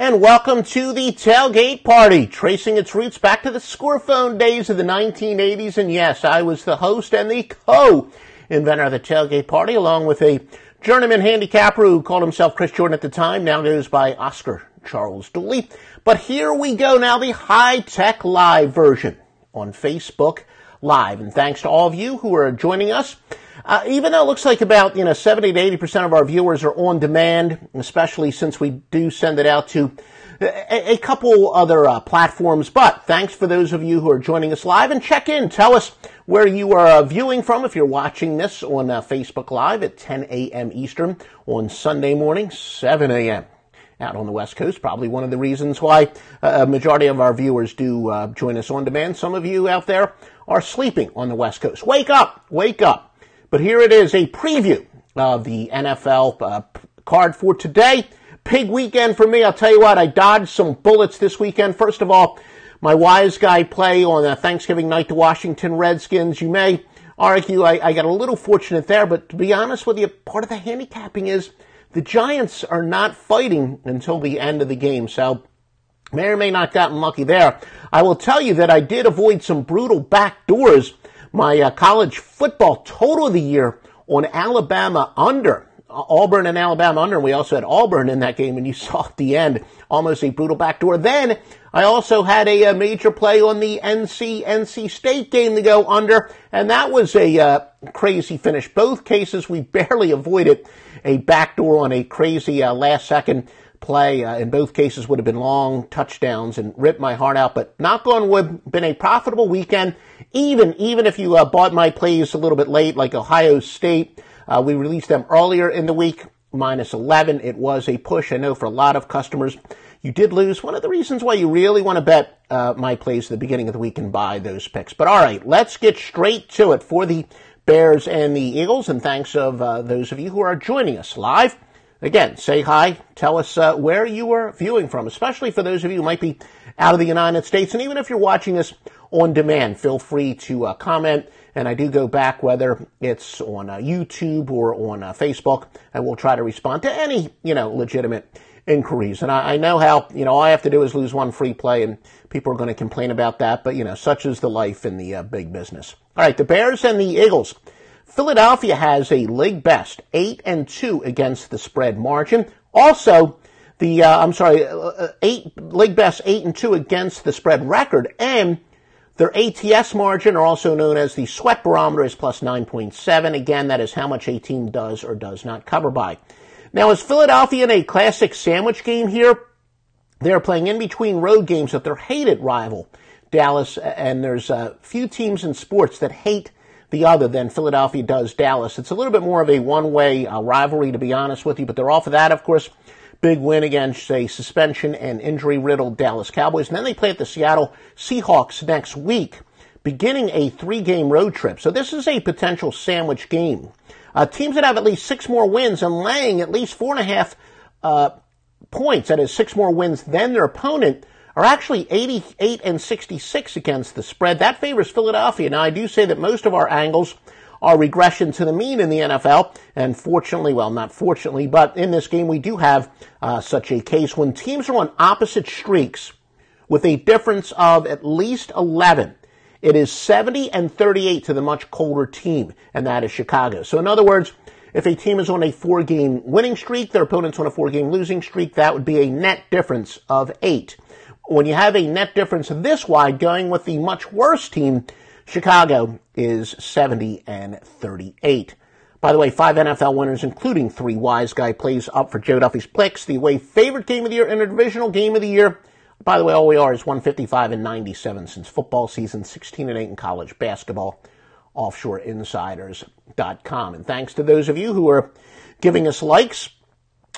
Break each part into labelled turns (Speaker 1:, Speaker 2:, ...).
Speaker 1: And welcome to the Tailgate Party, tracing its roots back to the scorephone days of the 1980s. And yes, I was the host and the co-inventor of the Tailgate Party, along with a journeyman handicapper who called himself Chris Jordan at the time, now goes by Oscar Charles Dooley. But here we go now, the high-tech live version on Facebook Live. And thanks to all of you who are joining us. Even though it looks like about 70 to 80% of our viewers are on demand, especially since we do send it out to a couple other platforms. But thanks for those of you who are joining us live, and check in. Tell us where you are viewing from if you're watching this on Facebook Live at 10 a.m. Eastern on Sunday morning, 7 a.m. out on the West Coast. Probably one of the reasons why a majority of our viewers do join us on demand. Some of you out there are sleeping on the West Coast. Wake up! Wake up! But here it is, a preview of the NFL card for today. Big weekend for me. I'll tell you what, I dodged some bullets this weekend. First of all, my wise guy play on Thanksgiving night, the Washington Redskins. You may argue I got a little fortunate there, but to be honest with you, part of the handicapping is the Giants are not fighting until the end of the game. So may or may not have gotten lucky there. I will tell you that I did avoid some brutal backdoors. My college football total of the year on Alabama under, Auburn and Alabama under, and we also had Auburn in that game, and you saw at the end almost a brutal backdoor. Then I also had a major play on the NC State game to go under, and that was a crazy finish. Both cases we barely avoided a backdoor on a crazy last-second play. In both cases would have been long touchdowns and ripped my heart out. But knock on wood, been a profitable weekend. Even if you bought my plays a little bit late, like Ohio State, we released them earlier in the week, minus 11. It was a push. I know for a lot of customers, you did lose. One of the reasons why you really want to bet my plays at the beginning of the week and buy those picks. But all right, let's get straight to it for the Bears and the Eagles. And thanks of those of you who are joining us live. Again, say hi, tell us where you are viewing from, especially for those of you who might be out of the United States. And even if you're watching us on demand, feel free to comment. And I do go back, whether it's on YouTube or on Facebook, and we'll try to respond to any, legitimate inquiries. And I know how, all I have to do is lose one free play, and people are going to complain about that. But, such is the life in the big business. All right, the Bears and the Eagles. Philadelphia has a league best 8-2 against the spread margin. Also, league best 8-2 against the spread record, and their ATS margin, or also known as the sweat barometer, is plus 9.7. Again, that is how much a team does or does not cover by. Now, is Philadelphia in a classic sandwich game here? They're playing in between road games with their hated rival, Dallas, and there's few teams in sports that hate the other than Philadelphia does Dallas. It's a little bit more of a one-way rivalry, to be honest with you, but they're off of that, of course. Big win against a suspension and injury-riddled Dallas Cowboys. And then they play at the Seattle Seahawks next week, beginning a 3-game road trip. So this is a potential sandwich game. Teams that have at least 6 more wins and laying at least 4.5 points, that is 6 more wins than their opponent, are actually 88-66 against the spread. That favors Philadelphia. Now, I do say that most of our angles are regression to the mean in the NFL, and fortunately, well, not fortunately, but in this game we do have such a case. When teams are on opposite streaks with a difference of at least 11, it is 70-38 to the much colder team, and that is Chicago. So in other words, if a team is on a 4-game winning streak, their opponent's on a 4-game losing streak, that would be a net difference of 8. When you have a net difference of this wide, going with the much worse team, Chicago is 70-38. By the way, 5 NFL winners, including 3 wise guy plays up for Joe Duffy's picks. The away favorite game of the year, interdivisional game of the year. By the way, all we are is 155-97 since football season, 16-8 in college basketball. OffshoreInsiders.com. And thanks to those of you who are giving us likes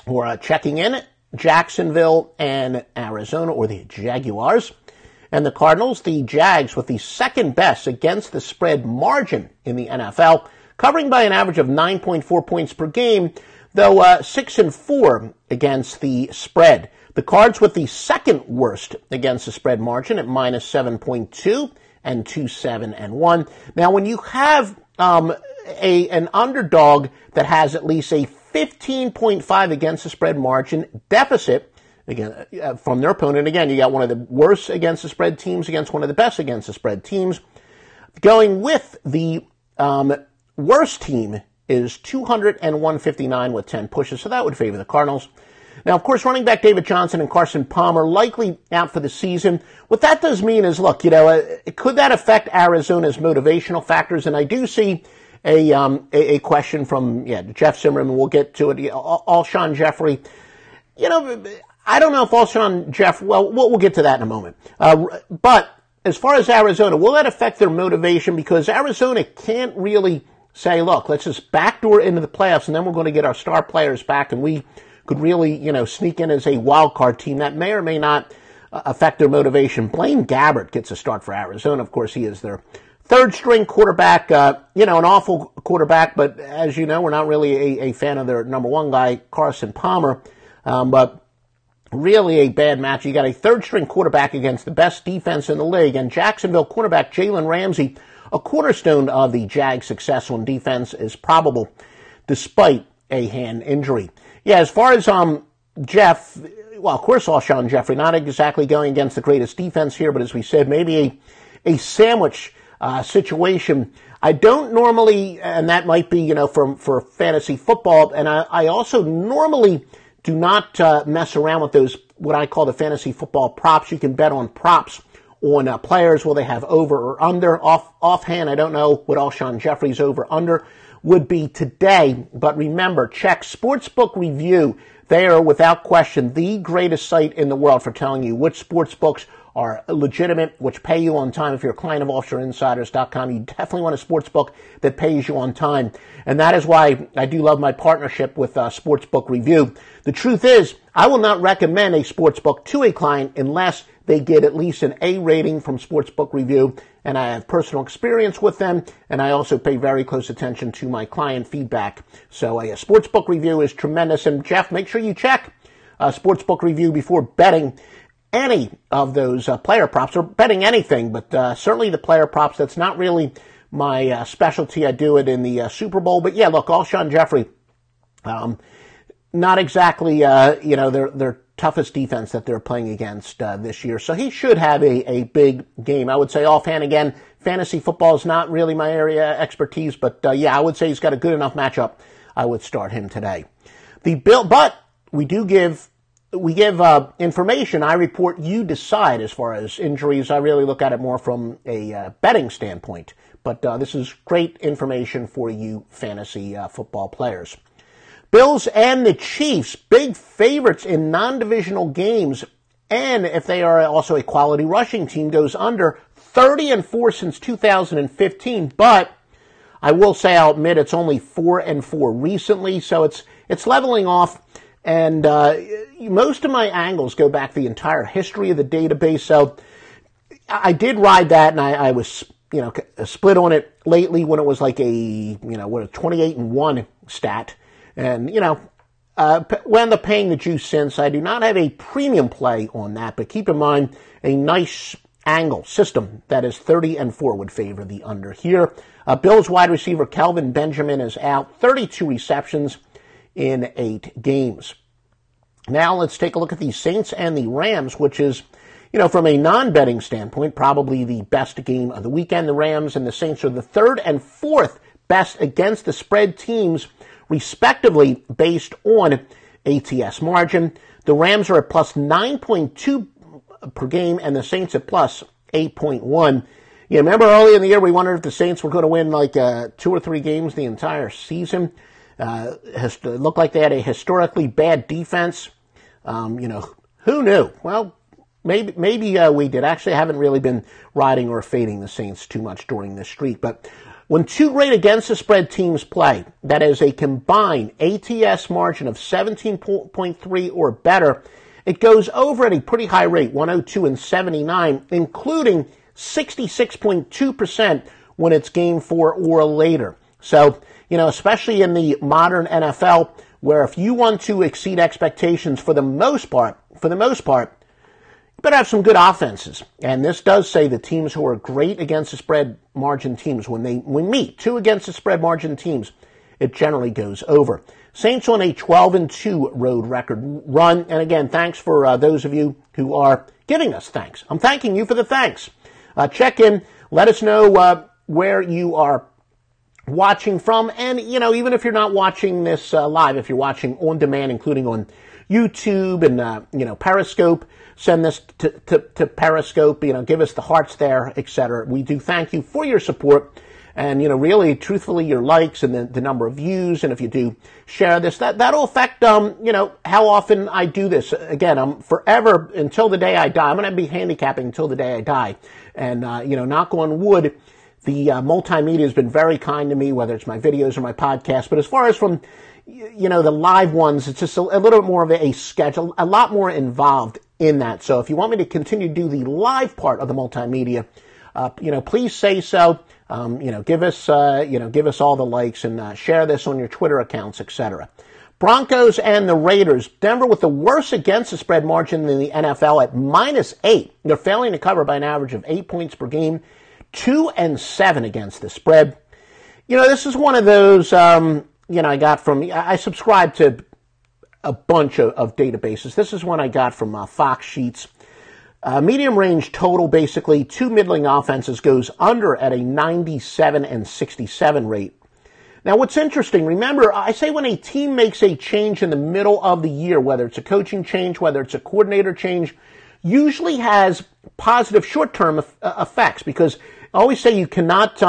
Speaker 1: or checking in. Jacksonville and Arizona, or the Jaguars, and the Cardinals, the Jags, with the second best against the spread margin in the NFL, covering by an average of 9.4 points per game, though 6-4 against the spread. The Cards with the second worst against the spread margin at minus 7.2 and 2-7-1. Now, when you have an underdog that has at least a 15.5 against the spread margin deficit again, from their opponent. Again, you got one of the worst against the spread teams against one of the best against the spread teams. Going with the worst team is 200 and 159 with 10 pushes, so that would favor the Cardinals. Now, of course, running back David Johnson and Carson Palmer likely out for the season. What that does mean is, look, could that affect Arizona's motivational factors? And I do see a question from Jeff Zimmerman. We'll get to it. Alshon Jeffrey. I don't know if Alshon Jeffrey. Well, we'll get to that in a moment. But as far as Arizona, will that affect their motivation? Because Arizona can't really say, look, let's just backdoor into the playoffs, and then we're going to get our star players back, and we could really, sneak in as a wild card team. That may or may not affect their motivation. Blaine Gabbert gets a start for Arizona. Of course, he is their third string quarterback, an awful quarterback, but as you know, we're not really a fan of their number one guy, Carson Palmer. But really a bad match. You got a third string quarterback against the best defense in the league, and Jacksonville quarterback Jalen Ramsey, a cornerstone of the Jags' success on defense, is probable despite a hand injury. Yeah, as far as Jeff, well, of course, Alshon Jeffrey, not exactly going against the greatest defense here, but as we said, maybe a sandwich situation. I don't normally, and that might be, for fantasy football, and I also normally do not mess around with those, what I call the fantasy football props. You can bet on props on players. Will they have over or under? Offhand, I don't know what Alshon Jeffrey's over under would be today. But remember, check Sportsbook Review. They are, without question, the greatest site in the world for telling you which sportsbooks are legitimate, which pay you on time. If you're a client of OffshoreInsiders.com, you definitely want a sportsbook that pays you on time. And that is why I do love my partnership with Sportsbook Review. The truth is, I will not recommend a sportsbook to a client unless they get at least an A rating from Sportsbook Review, and I have personal experience with them, and I also pay very close attention to my client feedback. So a Sportsbook Review is tremendous. And Jeff, make sure you check Sportsbook Review before betting any of those player props, or betting anything, but certainly the player props. That's not really my specialty. I do it in the Super Bowl. But yeah, look, Alshon Jeffrey, not exactly, their toughest defense that they're playing against this year. So he should have a big game. I would say offhand, again, fantasy football is not really my area of expertise, but I would say he's got a good enough matchup. I would start him today. But we give information. I report, you decide. As far as injuries, I really look at it more from a betting standpoint. But this is great information for you fantasy football players. Bills and the Chiefs, big favorites in non-divisional games, and if they are also a quality rushing team, goes under 30-4 since 2015. But I will say, I'll admit, it's only 4-4 recently, so it's leveling off. And most of my angles go back the entire history of the database. So I did ride that, and I was split on it lately when it was like a 28-1 stat. And, wound up paying the juice since. I do not have a premium play on that, but keep in mind a nice angle system that is 30-4 would favor the under here. Bills wide receiver Kelvin Benjamin is out, 32 receptions in 8 games. Now let's take a look at the Saints and the Rams, which is, from a non-betting standpoint, probably the best game of the weekend. The Rams and the Saints are the 3rd and 4th best against the spread teams, respectively, based on ATS margin. The Rams are at plus 9.2 per game, and the Saints at plus 8.1. You remember early in the year we wondered if the Saints were going to win like 2 or 3 games the entire season. It looked like they had a historically bad defense. Who knew? Well, maybe we did. Actually, I haven't really been riding or fading the Saints too much during this streak, but when 2 great against the spread teams play, that is a combined ATS margin of 17.3 or better, it goes over at a pretty high rate, 102 and 79, including 66.2% when it's game 4 or later. So, especially in the modern NFL, where if you want to exceed expectations for the most part, you better have some good offenses. And this does say the teams who are great against the spread margin teams, when we meet 2 against the spread margin teams, it generally goes over. Saints on a 12-2 road record run. And again, thanks for those of you who are giving us thanks. I'm thanking you for the thanks. Check in. Let us know where you are watching from. And, even if you're not watching this live, if you're watching on demand, including on YouTube and, Periscope, send this to Periscope, give us the hearts there, etc. We do thank you for your support. And, really, truthfully, your likes and the number of views, and if you do share this, that'll affect, how often I do this. Again, I'm forever, until the day I die. I'm going to be handicapping until the day I die. And, knock on wood, the multimedia has been very kind to me, whether it's my videos or my podcast. But as far as from, the live ones, it's just a little bit more of a schedule, a lot more involved in that. So if you want me to continue to do the live part of the multimedia, please say so. Give us all the likes and share this on your Twitter accounts, etc. Broncos and the Raiders. Denver with the worst against the spread margin in the NFL at -8. They're failing to cover by an average of 8 points per game, 2-7 against the spread. This is one of those, I subscribe to a bunch of databases. This is one I got from Fox Sheets. Medium range total, basically, two middling offenses goes under at a 97-67 rate. Now, what's interesting, remember, I say when a team makes a change in the middle of the year, whether it's a coaching change, whether it's a coordinator change, usually has positive short-term effects, because I always say you cannot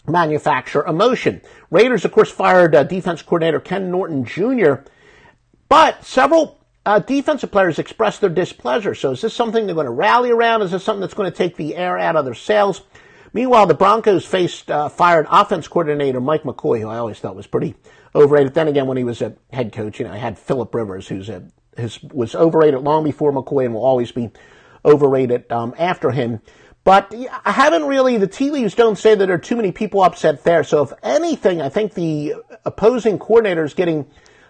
Speaker 1: manufacture emotion. Raiders, of course, fired defense coordinator Ken Norton Jr., but several defensive players expressed their displeasure. So is this something they're going to rally around? Is this something that's going to take the air out of their sails? Meanwhile, the Broncos fired offense coordinator Mike McCoy, who I always thought was pretty overrated. Then again, when he was a head coach, I had Phillip Rivers, who was overrated long before McCoy and will always be overrated after him. But I haven't really, the tea leaves don't say that there are too many people upset there. So if anything, I think the opposing coordinator is getting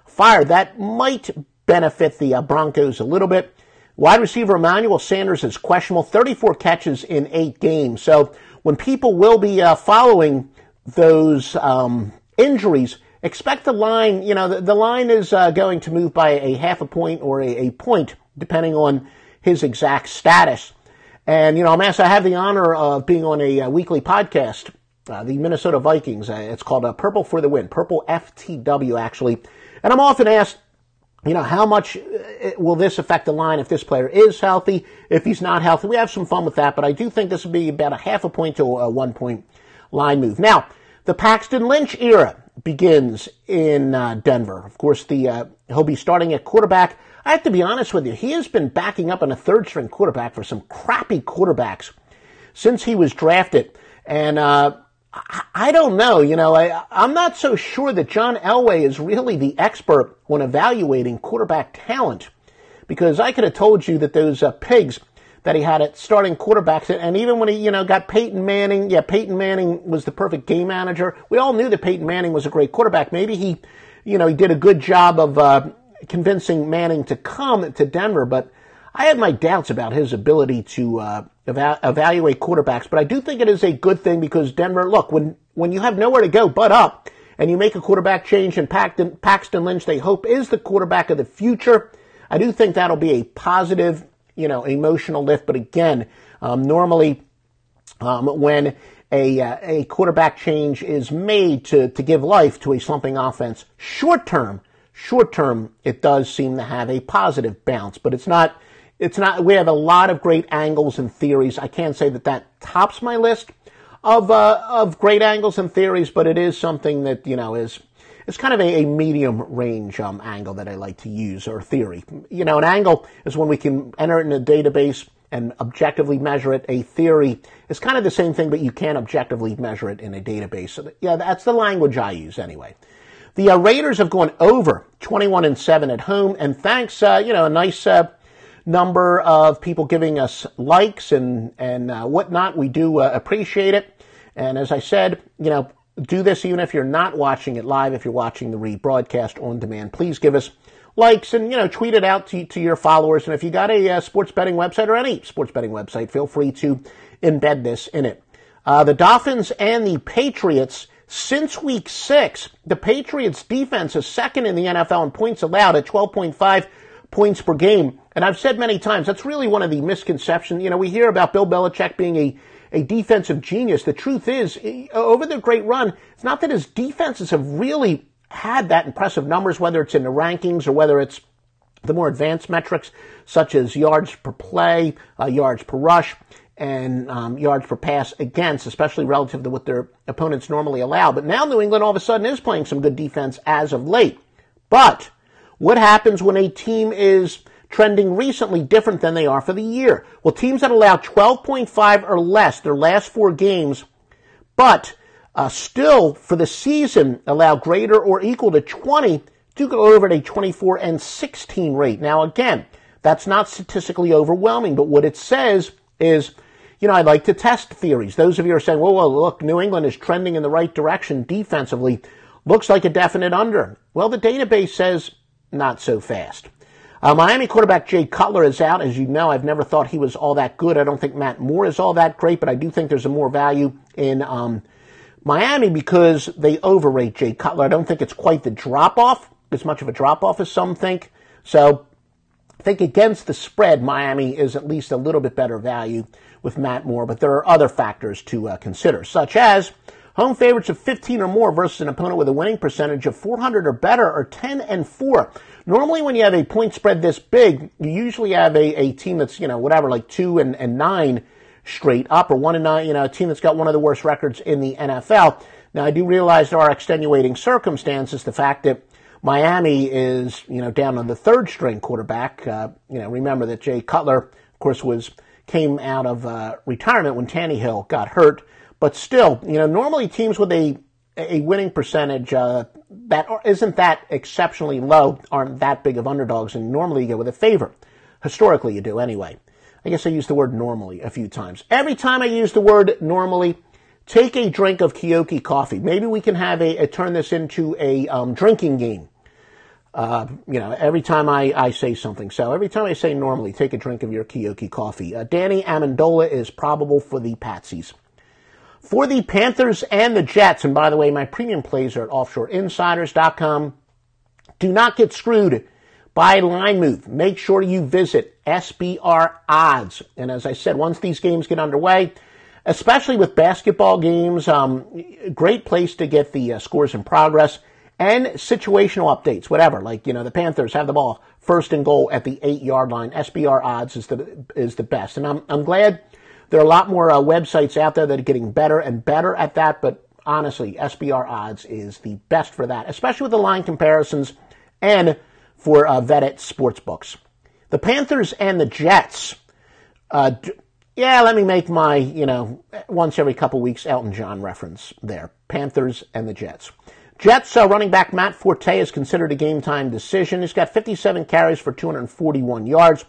Speaker 1: fired. That might benefit the Broncos a little bit. Wide receiver Emmanuel Sanders is questionable, 34 catches in 8 games. So when people will be following those injuries, expect the line, the line is going to move by a half a point or a point, depending on his exact status. And, I'm asked, I have the honor of being on a weekly podcast, the Minnesota Vikings. It's called Purple for the Win, Purple FTW, actually. And I'm often asked, how much will this affect the line if this player is healthy, if he's not healthy? We have some fun with that, but I do think this will be about a half a point to a 1 point line move. Now, the Paxton Lynch era begins in Denver. Of course, he'll be starting at quarterback. I have to be honest with you, he has been backing up on a third-string quarterback for some crappy quarterbacks since he was drafted. And I don't know, I'm not so sure that John Elway is really the expert when evaluating quarterback talent, because I could have told you that those pigs that he had at starting quarterbacks, and even when he, got Peyton Manning, Peyton Manning was the perfect game manager. We all knew that Peyton Manning was a great quarterback. Maybe he did a good job of convincing Manning to come to Denver, but I had my doubts about his ability to evaluate quarterbacks, but I do think it is a good thing because Denver, look, when you have nowhere to go but up and you make a quarterback change and Paxton Lynch, they hope, is the quarterback of the future, I do think that'll be a positive, emotional lift. But again, normally when a quarterback change is made to give life to a slumping offense, short term, it does seem to have a positive bounce, but it's not, we have a lot of great angles and theories. I can't say that tops my list of great angles and theories, but it is something that, is kind of a medium range angle that I like to use, or theory. An angle is when we can enter it in a database and objectively measure it. A theory is kind of the same thing, but you can't objectively measure it in a database. So that's the language I use anyway. The Raiders have gone over 21-7 at home, and thanks, a nice number of people giving us likes and whatnot. We do appreciate it. And as I said, do this even if you're not watching it live. If you're watching the rebroadcast on demand, please give us likes and, tweet it out to your followers. And if you got a sports betting website or any sports betting website, feel free to embed this in it. The Dolphins and the Patriots Since week 6, the Patriots defense is second in the NFL in points allowed at 12.5 points per game. And I've said many times, that's really one of the misconceptions. We hear about Bill Belichick being a defensive genius. The truth is, over the great run, it's not that his defenses have really had that impressive numbers, whether it's in the rankings or whether it's the more advanced metrics, such as yards per play, yards per rush, and yards per pass against, especially relative to what their opponents normally allow. But now New England all of a sudden is playing some good defense as of late. But what happens when a team is trending recently different than they are for the year? Well, teams that allow 12.5 or less their last 4 games, but still for the season allow greater or equal to 20, do go over at a 24-16 rate. Now, again, that's not statistically overwhelming, but what it says is, I'd like to test theories. Those of you are saying, well, look, New England is trending in the right direction defensively. Looks like a definite under. Well, the database says not so fast. Miami quarterback Jay Cutler is out. As you know, I've never thought he was all that good. I don't think Matt Moore is all that great, but I do think there's a more value in Miami because they overrate Jay Cutler. I don't think it's quite the drop-off, as much of a drop-off as some think. So I think against the spread, Miami is at least a little bit better value with Matt Moore, but there are other factors to consider, such as home favorites of 15 or more versus an opponent with a winning percentage of 400 or better or 10-4. Normally when you have a point spread this big, you usually have a team that's, like 2-9 straight up, or 1-9, a team that's got one of the worst records in the NFL. Now, I do realize there are extenuating circumstances. The fact that Miami is, down on the third string quarterback. Remember that Jay Cutler, of course, came out of retirement when Tannehill got hurt. But still, normally teams with a winning percentage that isn't that exceptionally low aren't that big of underdogs, and normally you get with a favorite. Historically, you do anyway. I guess I used the word normally a fefew times. Every time I use the word normally, take a drink of Kyoki coffee. Maybe we can have turn this into a drinking game. Every time I say something. So every time I say normally, take a drink of your Kyoki coffee. Danny Amendola is probable for the Patsies. For the Panthers and the Jets, and by the way, my premium plays are at offshoreinsiders.com. Do not get screwed by line move. Make sure you visit SBR Odds. And as I said, once these games get underway, especially with basketball games, great place to get the scores in progress and situational updates, whatever. Like, the Panthers have the ball first and goal at the 8-yard line. SBR Odds is the best. And I'm glad there are a lot more websites out there that are getting better and better at that, but honestly, SBR Odds is the best for that, especially with the line comparisons and for vetted sportsbooks. The Panthers and the Jets. Let me make my, once every couple weeks Elton John reference there. Panthers and the Jets. Jets running back Matt Forte is considered a game-time decision. He's got 57 carries for 241 yards.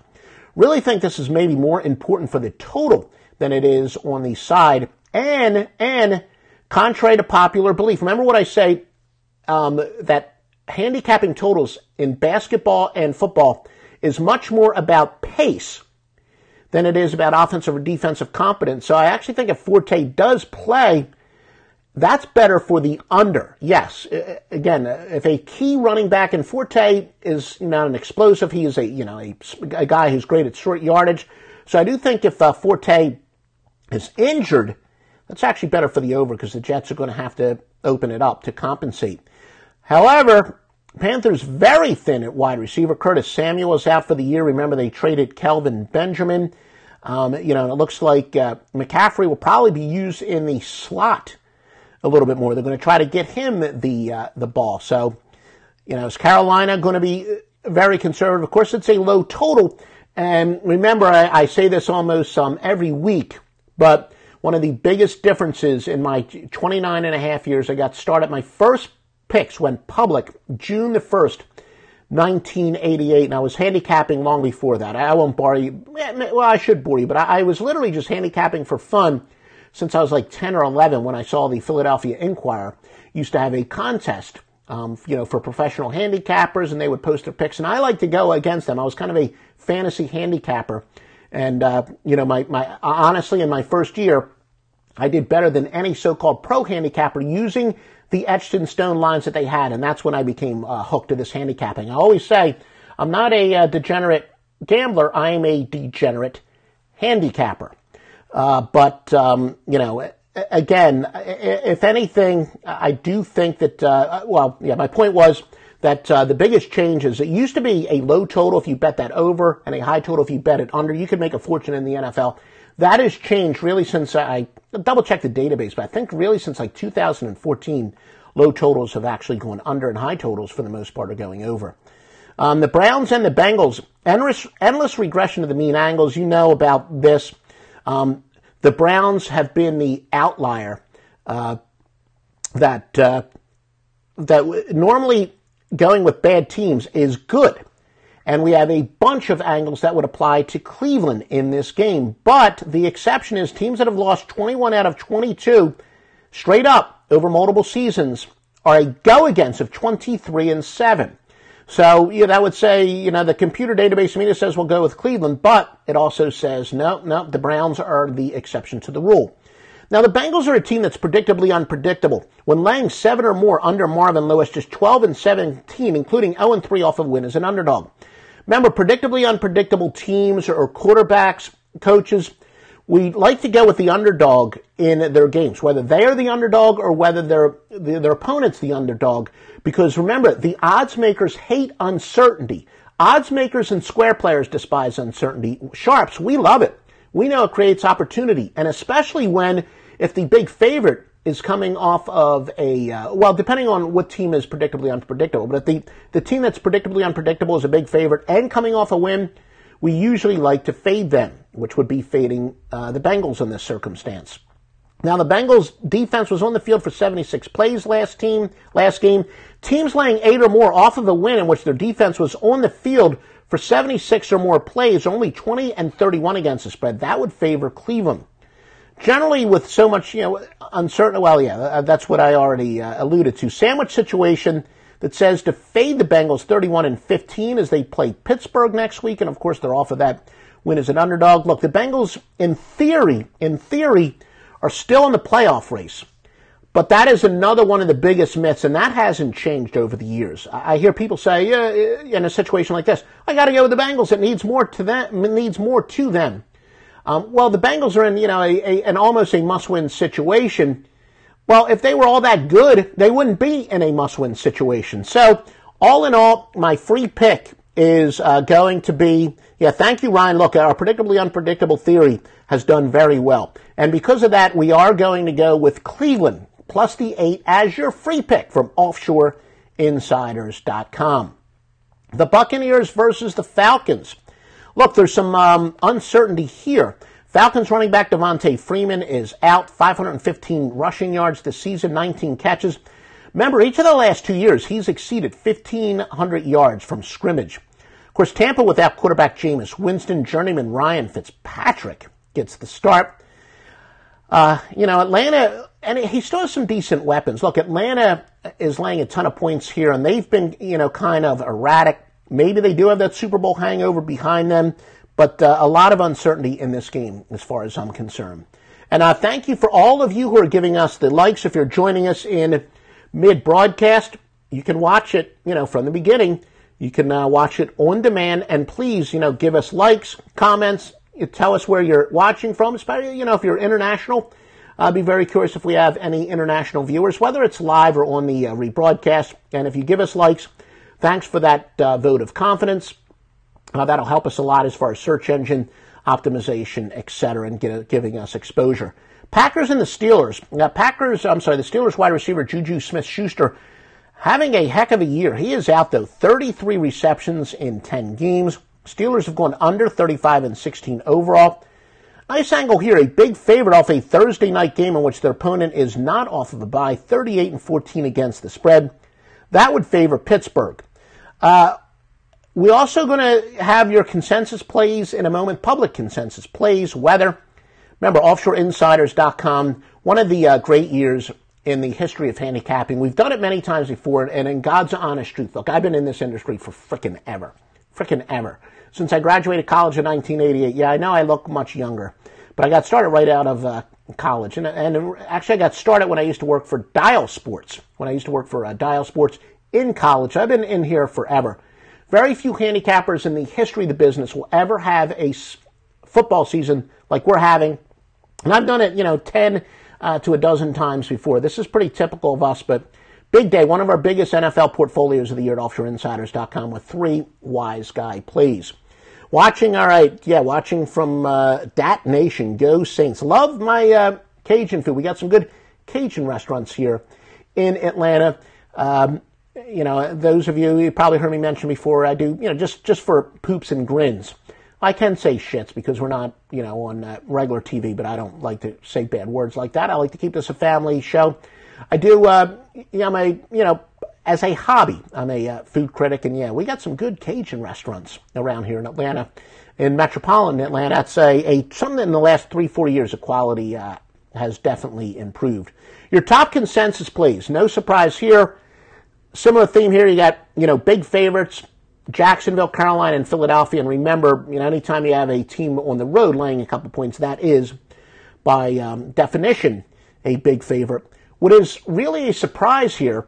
Speaker 1: Really think this is maybe more important for the total than it is on the side. And contrary to popular belief, remember what I say, that handicapping totals in basketball and football is much more about pace than it is about offensive or defensive competence. So I actually think if Forte does play, that's better for the under. Yes, again, if a key running back, and Forte is not an explosive, he is a guy who's great at short yardage. So I do think if Forte is injured, that's actually better for the over because the Jets are going to have to open it up to compensate. However, Panthers very thin at wide receiver. Curtis Samuel is out for the year. Remember, they traded Kelvin Benjamin. It looks like McCaffrey will probably be used in the slot a little bit more. They're going to try to get him the ball. So, is Carolina going to be very conservative? Of course, it's a low total. And remember, I say this almost every week, but one of the biggest differences in my 29 and a half years, I got started. My first picks went public June the 1st, 1988, and I was handicapping long before that. I won't bore you. Well, I should bore you, but I was literally just handicapping for fun since I was like 10 or 11 when I saw the Philadelphia Inquirer used to have a contest, for professional handicappers, and they would post their picks, and I like to go against them. I was kind of a fantasy handicapper, and, honestly, in my first year, I did better than any so-called pro handicapper using the etched in stone lines that they had, and that's when I became hooked to this handicapping. I always say I'm not a degenerate gambler, I am a degenerate handicapper. Again, if anything, I do think that, my point was that the biggest change is it used to be a low total if you bet that over and a high total if you bet it under. You could make a fortune in the NFL. That has changed really since I double-checked the database, but I think really since like 2014, low totals have actually gone under and high totals for the most part are going over. The Browns and the Bengals, endless regression to the mean angles. You know about this. The Browns have been the outlier that normally going with bad teams is good. And we have a bunch of angles that would apply to Cleveland in this game. But the exception is teams that have lost 21 out of 22 straight up over multiple seasons are a go-against of 23-7. So that would say, the computer database meter says we'll go with Cleveland, but it also says, no, the Browns are the exception to the rule. Now, the Bengals are a team that's predictably unpredictable. When laying 7 or more under Marvin Lewis, just 12-17, including 0-3 off of win as an underdog. Remember, predictably unpredictable teams or quarterbacks, coaches, we like to go with the underdog in their games, whether they are the underdog or whether their opponent's the underdog. Because remember, the odds makers hate uncertainty. Odds makers and square players despise uncertainty. Sharps, we love it. We know it creates opportunity, and especially if the big favorite is coming off of depending on what team is predictably unpredictable, but if the team that's predictably unpredictable is a big favorite and coming off a win, we usually like to fade them, which would be fading the Bengals in this circumstance. Now, the Bengals defense was on the field for 76 plays last game. Teams laying 8 or more off of a win in which their defense was on the field for 76 or more plays, only 20-31 against the spread. That would favor Cleveland. Generally, with so much, uncertain, that's what I already alluded to. Sandwich situation that says to fade the Bengals 31-15 as they play Pittsburgh next week, and of course they're off of that win as an underdog. Look, the Bengals, in theory, are still in the playoff race. But that is another one of the biggest myths, and that hasn't changed over the years. I hear people say, in a situation like this, I got to go with the Bengals. It needs more to them. It needs more to them. The Bengals are in, an almost a must-win situation. Well, if they were all that good, they wouldn't be in a must-win situation. So, all in all, my free pick is going to be, thank you, Ryan. Look, our predictably unpredictable theory has done very well. And because of that, we are going to go with Cleveland plus the 8 as your free pick from offshoreinsiders.com. The Buccaneers versus the Falcons. Look, there's some uncertainty here. Falcons running back Devontae Freeman is out, 515 rushing yards this season, 19 catches. Remember, each of the last 2 years, he's exceeded 1,500 yards from scrimmage. Of course, Tampa without quarterback Jameis Winston, journeyman Ryan Fitzpatrick gets the start. Atlanta, and he still has some decent weapons. Look, Atlanta is laying a ton of points here, and they've been, kind of erratic. Maybe they do have that Super Bowl hangover behind them, but a lot of uncertainty in this game as far as I'm concerned. And thank you for all of you who are giving us the likes. If you're joining us in mid-broadcast, you can watch it, from the beginning. You can watch it on demand, and please, give us likes, comments, tell us where you're watching from, especially, if you're international. I'll be very curious if we have any international viewers, whether it's live or on the rebroadcast. And if you give us likes, thanks for that vote of confidence. That'll help us a lot as far as search engine optimization, etc., and giving us exposure. Packers and the Steelers. Now, the Steelers wide receiver Juju Smith-Schuster having a heck of a year. He is out, though, 33 receptions in 10 games. Steelers have gone under 35-16 overall. Nice angle here, a big favorite off a Thursday night game in which their opponent is not off of a bye, 38-14 against the spread. That would favor Pittsburgh. We're also going to have your consensus plays in a moment, public consensus plays, weather. Remember, offshoreinsiders.com, one of the great years in the history of handicapping. We've done it many times before, and in God's honest truth, look, I've been in this industry for frickin' ever. Since I graduated college in 1988. Yeah, I know I look much younger, but I got started right out of college. And actually, I got started when I used to work for Dial Sports. When I used to work for Dial Sports in college. I've been in here forever. Very few handicappers in the history of the business will ever have a football season like we're having. And I've done it, 10 to a dozen times before. This is pretty typical of us, but big day. One of our biggest NFL portfolios of the year at offshoreinsiders.com with 3 wise guy plays. Watching from Dat Nation, Go Saints. Love my Cajun food. We got some good Cajun restaurants here in Atlanta. Those of you probably heard me mention before, I do, just for poops and grins. I can say shits because we're not, on regular TV, but I don't like to say bad words like that. I like to keep this a family show. I do, as a hobby, I'm a food critic, and we got some good Cajun restaurants around here in Atlanta, in metropolitan Atlanta. I'd say something in the last 3-4 years, the quality has definitely improved. Your top consensus plays, no surprise here. Similar theme here. You got big favorites, Jacksonville, Carolina, and Philadelphia. And remember, anytime you have a team on the road laying a couple points, that is by definition a big favorite. What is really a surprise here,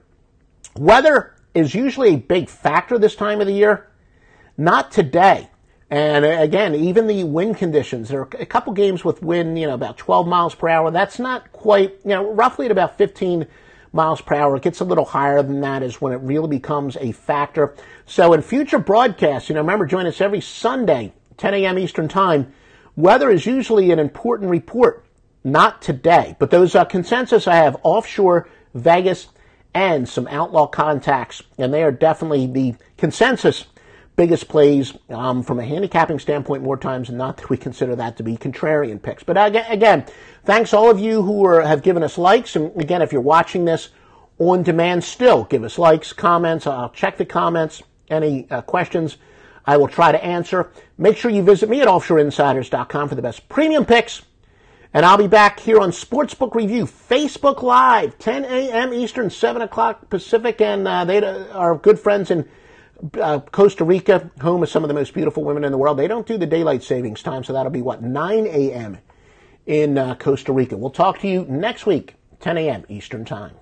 Speaker 1: weather is usually a big factor this time of the year. Not today. And again, even the wind conditions, there are a couple games with wind, about 12 miles per hour. That's not quite, roughly at about 15 miles per hour. It gets a little higher than that is when it really becomes a factor. So in future broadcasts, remember, join us every Sunday, 10 a.m. Eastern Time. Weather is usually an important report. Not today. But those consensus, I have offshore, Vegas, and some outlaw contacts. And they are definitely the consensus biggest plays from a handicapping standpoint more times than not that we consider that to be contrarian picks. But again, thanks all of you who have given us likes. And again, if you're watching this on demand still, give us likes, comments. I'll check the comments. Any questions, I will try to answer. Make sure you visit me at offshoreinsiders.com for the best premium picks. And I'll be back here on Sportsbook Review, Facebook Live, 10 a.m. Eastern, 7 o'clock Pacific. And they are good friends in Costa Rica, home of some of the most beautiful women in the world. They don't do the daylight savings time, so that'll be 9 a.m. in Costa Rica. We'll talk to you next week, 10 a.m. Eastern Time.